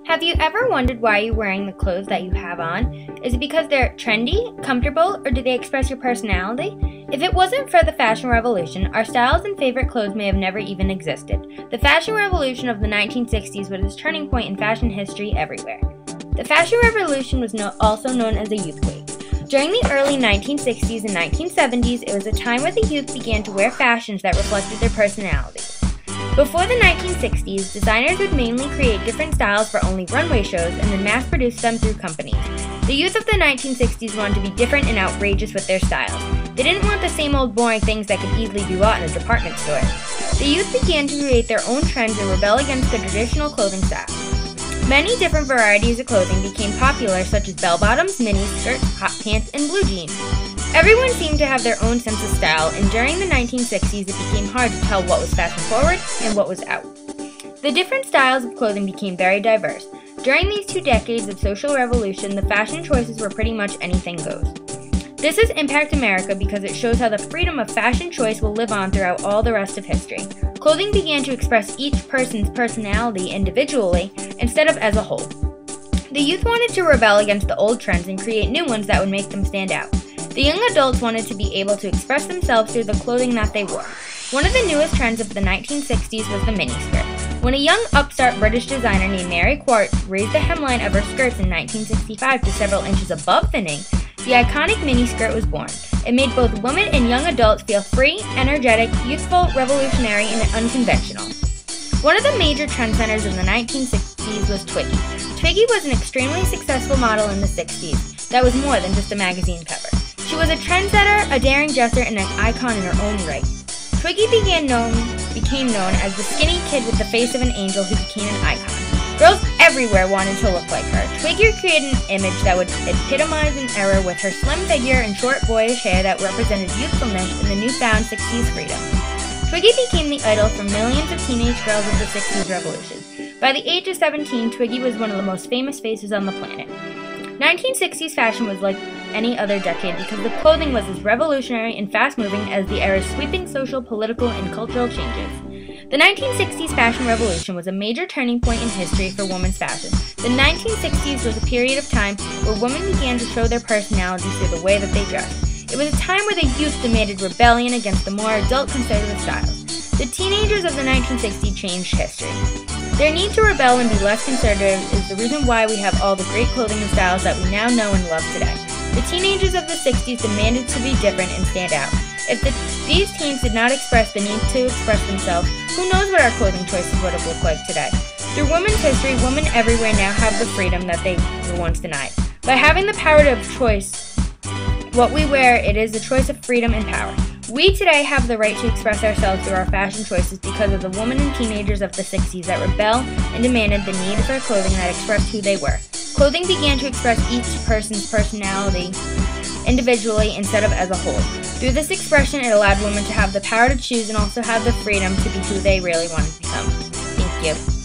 Have you ever wondered why you're wearing the clothes that you have on? Is it because they're trendy, comfortable, or do they express your personality? If it wasn't for the fashion revolution, our styles and favorite clothes may have never even existed. The fashion revolution of the 1960s was a turning point in fashion history everywhere. The fashion revolution was also known as a youth wave. During the early 1960s and 1970s, it was a time where the youth began to wear fashions that reflected their personalities. Before the 1960s, designers would mainly create different styles for only runway shows and then mass-produce them through companies. The youth of the 1960s wanted to be different and outrageous with their styles. They didn't want the same old boring things that could easily be bought in a department store. The youth began to create their own trends and rebel against the traditional clothing style. Many different varieties of clothing became popular, such as bell-bottoms, miniskirts, hot pants, and blue jeans. Everyone seemed to have their own sense of style, and during the 1960s it became hard to tell what was fashion-forward and what was out. The different styles of clothing became very diverse. During these 2 decades of social revolution, the fashion choices were pretty much anything goes. This has impacted America because it shows how the freedom of fashion choice will live on throughout all the rest of history. Clothing began to express each person's personality individually instead of as a whole. The youth wanted to rebel against the old trends and create new ones that would make them stand out. The young adults wanted to be able to express themselves through the clothing that they wore. One of the newest trends of the 1960s was the miniskirt. When a young upstart British designer named Mary Quartz raised the hemline of her skirts in 1965 to several inches above the knee, the iconic miniskirt was born. It made both women and young adults feel free, energetic, youthful, revolutionary, and unconventional. One of the major trendsetters in the 1960s was Twiggy. Twiggy was an extremely successful model in the 60s that was more than just a magazine cover. She was a trendsetter, a daring dresser, and an icon in her own right. Twiggy became known as the skinny kid with the face of an angel who became an icon. Girls everywhere wanted to look like her. Twiggy created an image that would epitomize an era with her slim figure and short boyish hair that represented youthfulness and the newfound 60s freedom. Twiggy became the idol for millions of teenage girls of the 60s revolution. By the age of 17, Twiggy was one of the most famous faces on the planet. 1960s fashion was like any other decade because the clothing was as revolutionary and fast-moving as the era's sweeping social, political, and cultural changes. The 1960s fashion revolution was a major turning point in history for women's fashion. The 1960s was a period of time where women began to show their personalities through the way that they dressed. It was a time where the youth demanded rebellion against the more adult conservative styles. The teenagers of the 1960s changed history. Their need to rebel and be less conservative is the reason why we have all the great clothing and styles that we now know and love today. The teenagers of the 60s demanded to be different and stand out. If these teens did not express the need to express themselves, who knows what our clothing choices would have looked like today? Through women's history, women everywhere now have the freedom that they were once denied. By having the power of choice, what we wear, it is a choice of freedom and power. We today have the right to express ourselves through our fashion choices because of the women and teenagers of the 60s that rebelled and demanded the need for clothing that expressed who they were. Clothing began to express each person's personality individually instead of as a whole. Through this expression, it allowed women to have the power to choose and also have the freedom to be who they really wanted to become. Thank you.